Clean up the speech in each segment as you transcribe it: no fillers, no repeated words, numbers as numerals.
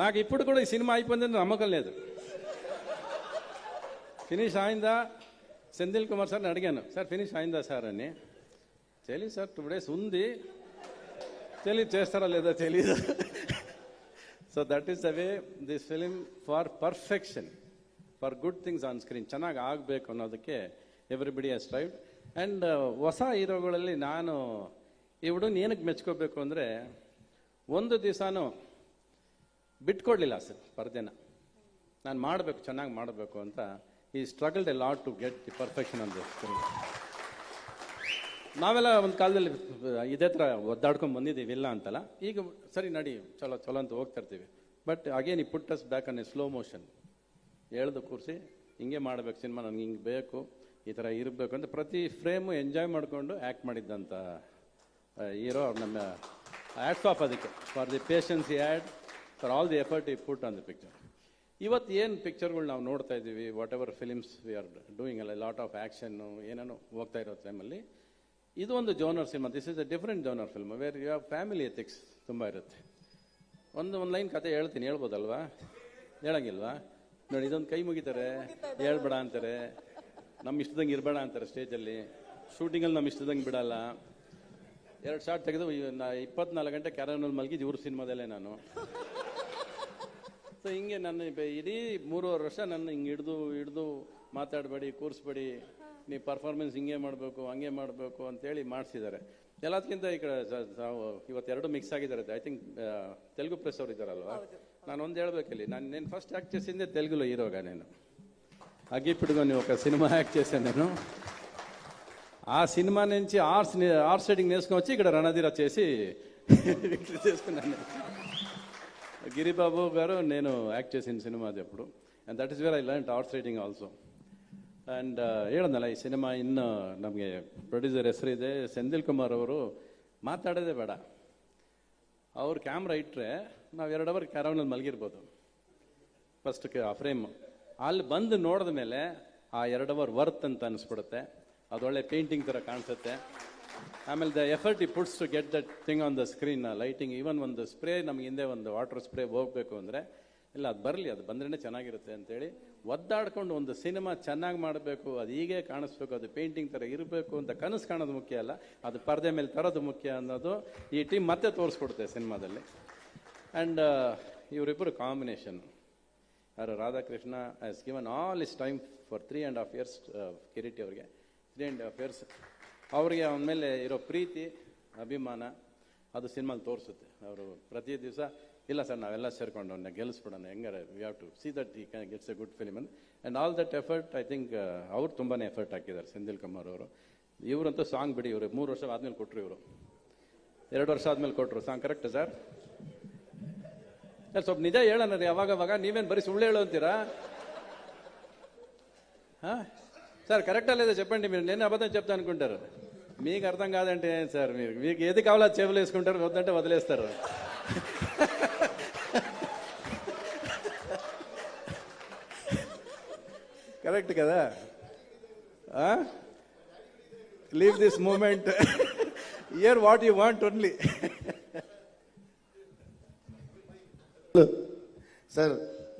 నాకు ఇప్పుడు కూడా ఈ సినిమా అయిపోయిందని నమ్మకం లేదు. ఫినిష్ అయిందా సెంధిల్ కుమార్ సార్ని అడిగాను, సార్ ఫినిష్ అయిందా సార్ అని. తెలియదు సార్, 2 days ఉంది, తెలియదు చేస్తారా లేదా తెలీదు. So that is the way this film for perfection, for good things on screen ಚೆನ್ನಾಗಿ ಆಗಬೇಕು ಅನ್ನೋದಕ್ಕೆ ಎವ್ರಿಬಡಿ ಹ್ಯಾಸ್ ಟ್ರೈಡ್. ಆ್ಯಂಡ್ ಹೊಸ ಹೀರೋಗಳಲ್ಲಿ ನಾನು ಈ ಹುಡುಗನ ಏನಕ್ಕೆ ಮೆಚ್ಕೋಬೇಕು ಅಂದರೆ, ಒಂದು ದಿವಸನೂ ಬಿಟ್ಕೊಡ್ಲಿಲ್ಲ ಸರ್ ಪರ್ದೆನ. ನಾನು ಮಾಡಬೇಕು, ಚೆನ್ನಾಗಿ ಮಾಡಬೇಕು ಅಂತ. He struggled a lot to get the perfection on the screen. ನಾವೆಲ್ಲ ಒಂದು ಕಾಲದಲ್ಲಿ ಇದೇ ಥರ ಒದ್ದಾಡ್ಕೊಂಡು ಬಂದಿದ್ದೀವಿ, ಇಲ್ಲ ಅಂತಲ್ಲ. ಈಗ ಸರಿ ನಡಿ ಚಲೋ ಚಲೋ ಅಂತ ಹೋಗ್ತಾ ಇರ್ತೀವಿ. But again he put us back on a slow motion. ಹೇಳ್ದು ಕೂರಿಸಿ ಹಿಂಗೆ ಮಾಡಬೇಕು ಸಿನಿಮಾ, ನನಗೆ ಹಿಂಗೆ ಬೇಕು, ಈ ಥರ ಇರಬೇಕು ಅಂತ ಪ್ರತಿ ಫ್ರೇಮು ಎಂಜಾಯ್ ಮಾಡಿಕೊಂಡು ಆ್ಯಕ್ಟ್ ಮಾಡಿದ್ದಂಥ ಹೀರೋ. ನಮ್ಮ ಹ್ಯಾಟ್ಸ್ ಆಫ್ ಅದಕ್ಕೆ, for the patience he had, for all the effort ಈ ಪುಟ್ ಆನ್ ದಿ ಪಿಕ್ಚರ್. ಇವತ್ತು ಏನು ಪಿಕ್ಚರ್ಗಳು ನಾವು ನೋಡ್ತಾ ಇದ್ದೀವಿ, whatever films we are doing ಅಲ್ಲ, ಲಾಟ್ ಆಫ್ ಆ್ಯಕ್ಷನ್ನು ಏನೇನೋ ಹೋಗ್ತಾ ಇರೋ ಟೈಮಲ್ಲಿ ಇದು ಒಂದು genre cinema. This is a different genre film where you have family ethics ತುಂಬ ಇರುತ್ತೆ. ಒಂದು ಲೈನ್ ಕತೆ ಹೇಳ್ತೀನಿ, ಹೇಳ್ಬೋದಲ್ವಾ? ಹೇಳಂಗಿಲ್ವಾ? ನೋಡಿ, ಇದೊಂದು ಕೈ ಮುಗಿತಾರೆ, ಹೇಳ್ಬೇಡ ಅಂತಾರೆ, ನಮ್ಮ ಇಷ್ಟದಂಗೆ ಇರಬೇಡ ಅಂತಾರೆ ಸ್ಟೇಜಲ್ಲಿ. ಶೂಟಿಂಗಲ್ಲಿ ನಮ್ಮ ಇಷ್ಟದಂಗೆ ಬಿಡಲ್ಲ. 2 ಶಾಟ್ ತೆಗೆದು 24 ಗಂಟೆ ಕ್ಯಾರನಲ್ಲಿ ಮಲಗಿದ್ದು ಇವ್ರ ಸಿನಿಮಾದಲ್ಲೇ ನಾನು. ಸೊ ಹಿಂಗೆ ನನ್ನ ಇಡೀ 3.5 ವರ್ಷ ನನ್ನ ಹಿಂಗೆ ಹಿಡ್ದು ಮಾತಾಡಬೇಡಿ, ಕೂರಿಸ್ಬೇಡಿ, ನೀವು ಪರ್ಫಾರ್ಮೆನ್ಸ್ ಹಿಂಗೆ ಮಾಡಬೇಕು, ಹಂಗೆ ಮಾಡಬೇಕು ಅಂತೇಳಿ ಮಾಡಿಸಿದ್ದಾರೆ. ಎಲ್ಲದಕ್ಕಿಂತ ಈ ಕಡೆ ಇವತ್ತೆರಡು ಮಿಕ್ಸ್ ಆಗಿದ್ದಾರೆ. ಐ ಥಿಂಕ್ ತೆಲುಗು ಪ್ರೆಸ್ ಅವ್ರು ಇದ್ದಾರಲ್ವಾ. ನಾನು ಒಂದು ಹೇಳ್ಬೇಕಿಲ್ಲಿ, నేను ఫస్ట్ యాక్ట్ చేసిందే తెలుగులో హీరోగా. నేను అగ్గిపిడుగుని ఒక సినిమా యాక్ట్ చేశాను నేను. ఆ సినిమా నుంచి ఆర్ట్స్ రైటింగ్ నేర్చుకుని వచ్చి ఇక్కడ రణధీర చేసి చేసుకున్నాను. గిరిబాబు గారు నేను యాక్ట్ చేసిన సినిమా అది అప్పుడు. And that is where I learn arts writing also. And ಹೇಳೋದಲ್ಲ, ಈ ಸಿನಿಮಾ ಇನ್ನು ನಮಗೆ ಪ್ರೊಡ್ಯೂಸರ್ ಹೆಸರಿದೆ ಸೆಂಧಿಲ್ ಕುಮಾರ್ ಅವರು. ಮಾತಾಡೋದೇ ಬೇಡ, ಅವ್ರು ಕ್ಯಾಮ್ರಾ ಇಟ್ಟರೆ ನಾವು 2 ಅವರ್ ಕ್ಯಾರವನಲ್ಲಿ ಮಲಗಿರ್ಬೋದು. ಫಸ್ಟ್ ಆ ಫ್ರೇಮ್ ಅಲ್ಲಿ ಬಂದು ನೋಡಿದ ಮೇಲೆ ಆ 2 ಅವರ್ ವರ್ತ್ ಅಂತ ಅನಿಸ್ಬಿಡುತ್ತೆ. ಅದೊಳ್ಳೆ ಪೇಂಟಿಂಗ್ ಥರ ಕಾಣಿಸುತ್ತೆ. ಆಮೇಲೆ the effort he puts to get that thing on the screen, lighting, even ಒಂದು ಸ್ಪ್ರೇ ನಮ್ಗೆ ಹಿಂದೆ ಒಂದು ವಾಟರ್ ಸ್ಪ್ರೇ ಹೋಗಬೇಕು ಅಂದರೆ ಇಲ್ಲ, ಅದು ಬರಲಿ, ಅದು ಬಂದ್ರೇ ಚೆನ್ನಾಗಿರುತ್ತೆ ಅಂತೇಳಿ ಒದ್ದಾಡ್ಕೊಂಡು ಒಂದು ಸಿನಿಮಾ ಚೆನ್ನಾಗಿ ಮಾಡಬೇಕು, ಅದು ಹೀಗೆ ಕಾಣಿಸ್ಬೇಕು, ಅದು ಪೇಂಟಿಂಗ್ ಥರ ಇರಬೇಕು ಅಂತ ಕನಸು ಕಾಣೋದು ಮುಖ್ಯ ಅಲ್ಲ, ಅದು ಪರದೆ ಮೇಲೆ ತರೋದು ಮುಖ್ಯ ಅನ್ನೋದು ಈ ಟೀಮ್ ಮತ್ತೆ ತೋರಿಸ್ಕೊಡುತ್ತೆ ಸಿನಿಮಾದಲ್ಲಿ. ಆ್ಯಂಡ್ ಇವರಿಬ್ಬರು ಕಾಂಬಿನೇಷನ್, ಯಾರು Radhakrishna has given all is time for 3.5 years Kiriti ಅವ್ರಿಗೆ. 3.5 years ಅವ್ರಿಗೆ ಅವನ ಮೇಲೆ ಇರೋ ಪ್ರೀತಿ, ಅಭಿಮಾನ ಅದು ಸಿನಿಮಾಲಿ ತೋರಿಸುತ್ತೆ. ಅವರು ಪ್ರತಿ ದಿವಸ ಇಲ್ಲ ಸರ್, ನಾವೆಲ್ಲ ಸೇರ್ಕೊಂಡು ಅವನ್ನ ಗೆಲ್ಲಿಸ್ಬಿಡೋಣ, ಹೆಂಗಾರೆ we have to see that he can gets a good film and all that effort. I think ಅವ್ರು ತುಂಬಾ ಎಫರ್ಟ್ ಹಾಕಿದ್ದಾರೆ ಸೆಂಧಿಲ್ ಕುಮಾರ್ ಅವರು. ಇವರಂತೂ ಸಾಂಗ್ ಬಿಡಿ, ಇವರು 3 ವರ್ಷ ಆದಮೇಲೆ ಕೊಟ್ಟರು, ಇವರು 2 ವರ್ಷ ಆದಮೇಲೆ ಕೊಟ್ಟರು ಸಾಂಗ್. Correct sir? ಸ್ವಲ್ಪ ನಿಜ ಹೇಳೋಣ ರೀ, ಅವಾಗವಾಗ ನೀವೇನು ಬರೀ ಸುಳ್ಳು ಹೇಳು ಅಂತೀರಾ? సార్ కరెక్టా లేదా చెప్పండి. మీరు నేను అబద్ధం చెప్తా అనుకుంటారు, మీకు అర్థం కాదంటే ఏం సార్? మీకు ఏది కావాలో చెవులు వేసుకుంటారు, వద్దంటే వదిలేస్తారు. కరెక్ట్ కదా? Leave this moment, here what you want only. Sir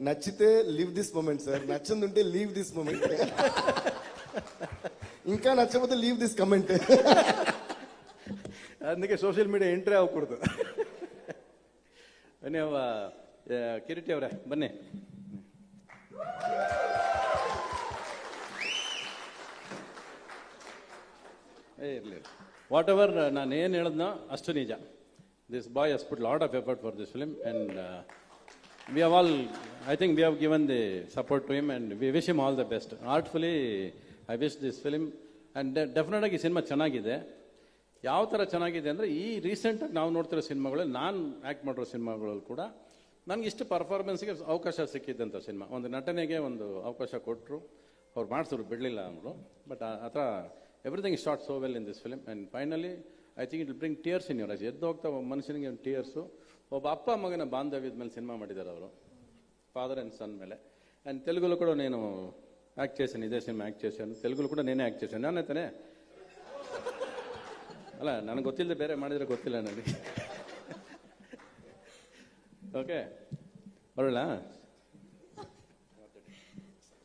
నచ్చితే లీవ్ దిస్ మూమెంట్ సార్, నచ్చిందంటే లీవ్ దిస్ మూమెంట్, ఇంకా నచ్చకపోతే లీవ్ దిస్ కమెంట్. అందుకే ಸೋಷಿಯಲ್ ಮೀಡಿಯಾ ಎಂಟ್ರಿ ಆಗಕೂಡದು. ನೀವು ಕಿರೀಟಿ ಅವರೇ ಬನ್ನಿ. ಇರಲಿ, ವಾಟ್ ಎವರ್ ನಾನು ಏನು ಹೇಳಿದ್ನೋ ಅಷ್ಟು ನಿಜ. This boy has put lot of effort for this film and we have all, I think we have given the support to him and we wish him all the best. Artfully I wish this film, and definitely ಆಗಿ cinema ಚೆನ್ನಾಗಿದೆ. ಯಾವ ಥರ ಚೆನ್ನಾಗಿದೆ ಅಂದರೆ, ಈ ರೀಸೆಂಟಾಗಿ ನಾವು ನೋಡ್ತಿರೋ ಸಿನಿಮಾಗಳಲ್ಲಿ, ನಾನು ಆ್ಯಕ್ಟ್ ಮಾಡಿರೋ ಸಿನಿಮಾಗಳಲ್ಲಿ ಕೂಡ ನನಗೆ ಇಷ್ಟು ಪರ್ಫಾರ್ಮೆನ್ಸ್ಗೆ ಅವಕಾಶ ಸಿಕ್ಕಿದ್ದಂಥ ಸಿನಿಮಾ. ಒಂದು ನಟನೆಗೆ ಒಂದು ಅವಕಾಶ ಕೊಟ್ಟರು, ಅವ್ರು ಮಾಡಿಸಿದ್ರು, ಬಿಡಲಿಲ್ಲ ಅಂದರು. ಬಟ್ ಆ ಥರ everything start so well in this film and finally I think it will bring tears in your eyes. ಎದ್ದು ಹೋಗ್ತಾ ಮನುಷ್ಯನಿಗೆ ಒಂದು ಟಿಯರ್ಸು. ಒಬ್ಬ ಅಪ್ಪ ಮಗನ ಬಾಂಧವ್ಯದ ಮೇಲೆ ಸಿನಿಮಾ ಮಾಡಿದ್ದಾರೆ ಅವರು, ಫಾದರ್ ಆ್ಯಂಡ್ ಸನ್ ಮೇಲೆ. ಆ್ಯಂಡ್ ತೆಲುಗುಲು ಕೂಡ నేను యాక్ట్ చేశాను, ఇదే సినిమా యాక్ట్ చేశాను. తెలుగులో కూడా నేనే యాక్ట్ చేశాను. ನಾನೇ ತಾನೇ? ಅಲ್ಲ, ನನಗೆ ಗೊತ್ತಿಲ್ಲದೆ ಬೇರೆ ಮಾಡಿದರೆ ಗೊತ್ತಿಲ್ಲ ನನಗೆ. ಓಕೆ, ಹೊರಳ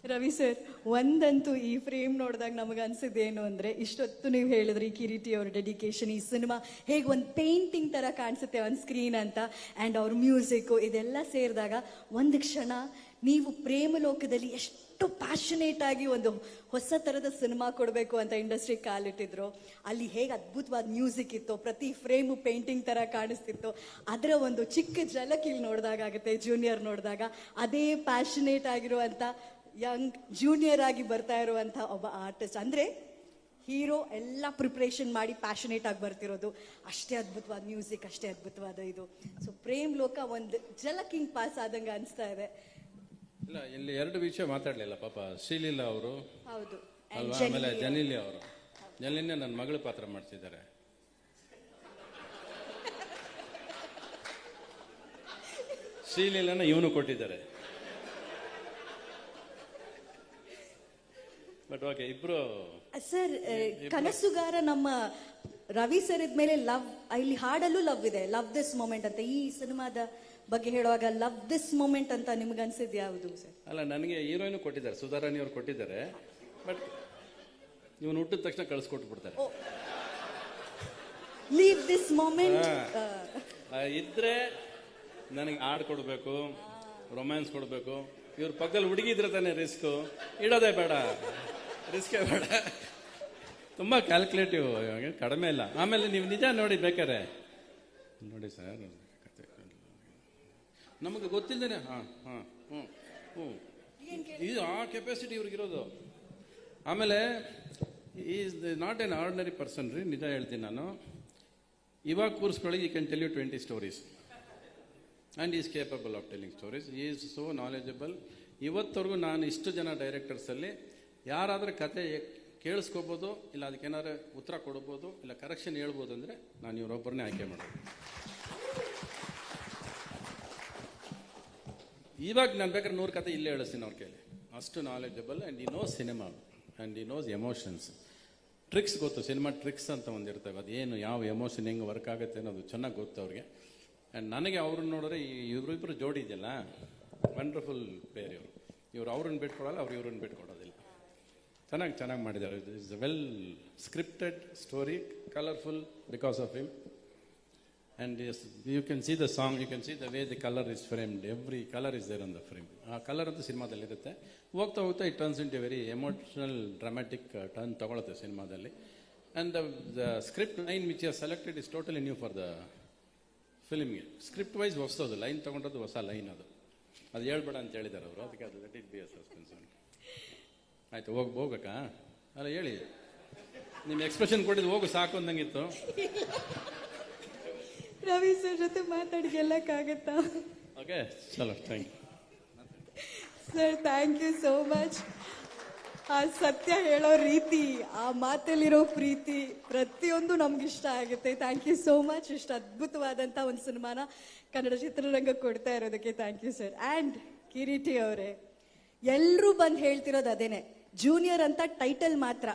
ರವಿ ಸರ್, ಒಂದಂತೂ ಈ ಫ್ರೇಮ್ ನೋಡಿದಾಗ ನಮಗೆ ಅನ್ಸಿದ್ದೇನು ಅಂದ್ರೆ, ಇಷ್ಟೊತ್ತು ನೀವು ಹೇಳಿದ್ರಿ ಕಿರೀಟಿ ಅವ್ರ ಡೆಡಿಕೇಶನ್, ಈ ಸಿನಿಮಾ ಹೇಗೆ ಒಂದು ಪೇಂಟಿಂಗ್ ತರ ಕಾಣಿಸುತ್ತೆ ಒಂದು ಸ್ಕ್ರೀನ್ ಅಂತ, ಅಂಡ್ ಅವ್ರ ಮ್ಯೂಸಿಕ್ ಇದೆಲ್ಲ ಸೇರಿದಾಗ ಒಂದು ಕ್ಷಣ ನೀವು ಪ್ರೇಮ ಲೋಕದಲ್ಲಿ ಎಷ್ಟು ಪ್ಯಾಷನೇಟ್ ಆಗಿ ಒಂದು ಹೊಸ ತರದ ಸಿನಿಮಾ ಕೊಡಬೇಕು ಅಂತ ಇಂಡಸ್ಟ್ರಿ ಕಾಲಿಟ್ಟಿದ್ರು, ಅಲ್ಲಿ ಹೇಗೆ ಅದ್ಭುತವಾದ ಮ್ಯೂಸಿಕ್ ಇತ್ತು, ಪ್ರತಿ ಫ್ರೇಮು ಪೇಂಟಿಂಗ್ ತರ ಕಾಣಿಸ್ತಿತ್ತು, ಅದರ ಒಂದು ಚಿಕ್ಕ ಝಲಕ್ ಇಲ್ಲಿ ನೋಡಿದಾಗ ಆಗುತ್ತೆ. ಜೂನಿಯರ್ ನೋಡಿದಾಗ ಅದೇ ಪ್ಯಾಷನೇಟ್ ಆಗಿರುವಂತ ಯಂಗ್ ಜೂನಿಯರ್ ಆಗಿ ಬರ್ತಾ ಇರುವಂತ ಒಬ್ಬ ಆರ್ಟಿಸ್ಟ್, ಅಂದ್ರೆ ಹೀರೋ ಎಲ್ಲ ಪ್ರಿಪ್ರೇಷನ್ ಮಾಡಿ ಪ್ಯಾಷನೇಟ್ ಆಗಿ ಬರ್ತಿರೋದು, ಅಷ್ಟೇ ಅದ್ಭುತವಾದ ಮ್ಯೂಸಿಕ್, ಅಷ್ಟೇ ಅದ್ಭುತವಾದ ಇದು. ಸೊ ಪ್ರೇಮ್ ಲೋಕ ಒಂದು ಜಲಕಿಂಗ್ ಪಾಸ್ ಆದಂಗೆ ಅನಿಸ್ತಾ ಇದೆ. ಇಲ್ಲ, ಇಲ್ಲಿ ಎರಡು ವಿಷಯ ಮಾತಾಡ್ಲಿಲ್ಲ ಪಾಪ. ಶ್ರೀಲೀಲಾ ಅವರು ಹೌದು, ಅಲ್ವಾ, ಆಮೇಲೆ ಜನಿಲಿ ಅವರು. ಜನಿಲಿನೇ ನನ್ನ ಮಗಳ ಪಾತ್ರ ಮಾಡ್ತಿದ್ದಾರೆ. ಶ್ರೀಲೀಲಾನ ಇವನು ಕೊಟ್ಟಿದ್ದಾರೆ. ಬಟ್ ಓಕೆ, ಇಬ್ರು ಸರ್ ಕನಸುಗಾರ ನಮ್ಮ ರವಿ ಸರ್ ಇದ್ಮೇಲೆ ಲವ್, ಇಲ್ಲಿ ಹಾಡಲ್ಲೂ ಲವ್ ಇದೆ, ಲವ್ ದಿಸ್ ಮೊಮೆಂಟ್ ಅಂತ. ಈ ಸಿನಿಮಾದ ಬಗ್ಗೆ ಹೇಳುವಾಗ ಲವ್ ದಿಸ್ ಮೊಮೆಂಟ್ ಅಂತ ನಿಮ್ಗೆ ಅನ್ಸಿದ್ ಯಾವುದು ಸರ್? ಅಲ್ಲ, ನನಗೆ ಹೀರೋಯಿನ್ ಕೊಟ್ಟಿದ್ದಾರೆ, ಸುಧಾರಾಣಿ ಅವ್ರು ಕೊಟ್ಟಿದ್ದಾರೆ. ಬಟ್ ಇವನು ಹುಟ್ಟಿದ ತಕ್ಷಣ ಕಳಿಸ್ಕೊಟ್ಬಿಡ್ತಾರೆ. ಲೀವ್ ದಿಸ್ ಮೊಮೆಂಟ್ ಇದ್ರೆ ನನಗೆ ಹಾಡು ಕೊಡಬೇಕು, ರೊಮ್ಯಾನ್ಸ್ ಕೊಡಬೇಕು. ಇವ್ರ ಪಕ್ಕದಲ್ಲಿ ಹುಡುಗಿ ಇದ್ರೆ ತಾನೇ ರಿಸ್ಕ್. ಇಡೋದೇ ಬೇಡ, ರಿಸ್ಕೇ ಬೇಡ. ತುಂಬಾ ಕ್ಯಾಲ್ಕುಲೇಟಿವ್, ಕಡಿಮೆ ಇಲ್ಲ. ಆಮೇಲೆ ನೀವು ನಿಜ ನೋಡಿ ಬೇಕಾರೆ ನೋಡಿ ಸರ್, ನಮಗೆ ಗೊತ್ತಿಲ್ಲದೇನೆ ಇದು ಆ ಕೆಪಾಸಿಟಿ ಇವ್ರಿಗಿರೋದು. ಆಮೇಲೆ is not an ordinary person ರೀ, ನಿಜ ಹೇಳ್ತೀನಿ ನಾನು. ಇವಾಗ ಕೂರಿಸ್ಕೊಳ್ಳಿ, he can tell you 20 stories and is capable of telling stories. Is so knowledgeable. ಇವತ್ತವರೆಗೂ ನಾನು ಇಷ್ಟು ಜನ ಡೈರೆಕ್ಟರ್ಸಲ್ಲಿ ಯಾರಾದರೂ ಕತೆ ಕೇಳಿಸ್ಕೋಬೋದು, ಇಲ್ಲ ಅದಕ್ಕೇನಾದ್ರು ಉತ್ತರ ಕೊಡ್ಬೋದು, ಇಲ್ಲ ಕರೆಕ್ಷನ್ ಹೇಳ್ಬೋದು ಅಂದರೆ ನಾನು ಇವರೊಬ್ಬರನ್ನೇ ಆಯ್ಕೆ ಮಾಡೋದು. ಇವಾಗ ನಾನು ಬೇಕಾದ್ರೆ 100 ಕತೆ ಇಲ್ಲೇ ಹೇಳಿಸ್ತೀನಿ ಅವ್ರ ಕೈಲಿ. ಅಷ್ಟು ನಾಲೆಜಬಲ್ ಆ್ಯಂಡ್ ಈ ನೋಸ್ ಸಿನಿಮಾ ಆ್ಯಂಡ್ ಈ ನೋಸ್ ಎಮೋಷನ್ಸ್. ಟ್ರಿಕ್ಸ್ ಗೊತ್ತು, ಸಿನಿಮಾ ಟ್ರಿಕ್ಸ್ ಅಂತ ಒಂದಿರ್ತವೆ. ಅದೇನು ಯಾವ ಎಮೋಷನ್ ಹೆಂಗೆ ವರ್ಕ್ ಆಗುತ್ತೆ ಅನ್ನೋದು ಚೆನ್ನಾಗಿ ಗೊತ್ತು ಅವ್ರಿಗೆ. ಆ್ಯಂಡ್ ನನಗೆ ಅವ್ರನ್ನ ನೋಡಿದ್ರೆ ಇವರಿಬ್ಬರು ಜೋಡಿ ಇದೆಯಲ್ಲ, ವಂಡರ್ಫುಲ್ ಪೇರ್ ಇವರು. ಇವ್ರು ಅವ್ರನ್ನ ಬಿಟ್ಕೊಡಲ್ಲ, ಅವ್ರು ಇವ್ರನ್ನ ಬಿಟ್ಕೊಡೋದಿಲ್ಲ. ಚೆನ್ನಾಗಿ ಮಾಡಿದ್ದಾರೆ. It's a well scripted story, colourful because of him. And you can see the song, you can see the way the colour is framed. Every colour is there on the frame. ಆ colour ಅಂತೂ ಸಿನಿಮಾದಲ್ಲಿರುತ್ತೆ. ಹೋಗ್ತಾ ಹೋಗ್ತಾ it turns into very emotional dramatic turn ತಗೊಳುತ್ತೆ ಸಿನಿಮಾದಲ್ಲಿ. And the script line which are selected is totally new for the ಫಿಲ್ಮ್ಗೆ. Script wise ಹೊಸದು, line ತಗೊಂಡದ್ದು ಹೊಸ ಲೈನ್ ಅದು ಹೇಳ್ಬೇಡ ಅಂತ ಹೇಳಿದ್ದಾರೆ ಅವರು. ಅದಕ್ಕೆ ಅದು let it be a suspense. ಆಯ್ತು, ಹೋಗ್ಬೇಕಾ? ಅಲ್ಲ ಹೇಳಿ, ನಿಮ್ಮ ಎಕ್ಸ್ಪ್ರೆಷನ್ ಕೊಟ್ಟಿದ್ದು ಹೋಗು ಸಾಕು ಅಂದಂಗಿತ್ತು. ರವಿ ಸರ್ ಜೊತೆ ಮಾತಾಡಿ ಗೆಲ್ಲಕ್ಕಾಗತ್ತಾ? ಓಕೆ, ಚಲೋ, thank you sir. Thank you so much. ಆ ಸತ್ಯ ಹೇಳೋ ರೀತಿ, ಆ ಮಾತಲ್ಲಿರೋ ಪ್ರೀತಿ, ಪ್ರತಿಯೊಂದು ನಮ್ಗೆ ಇಷ್ಟ ಆಗುತ್ತೆ. Thank you so much. ಇಷ್ಟು ಅದ್ಭುತವಾದಂಥ ಒಂದು ಸಿನಿಮಾನ ಕನ್ನಡ ಚಿತ್ರರಂಗ ಕೊಡ್ತಾ ಇರೋದಕ್ಕೆ thank you sir. And Kireeti ಅವರೇ, ಎಲ್ಲರೂ ಬಂದು ಹೇಳ್ತಿರೋದು ಅದೇನೆ, ಜೂನಿಯರ್ ಅಂತ ಟೈಟಲ್ ಮಾತ್ರ,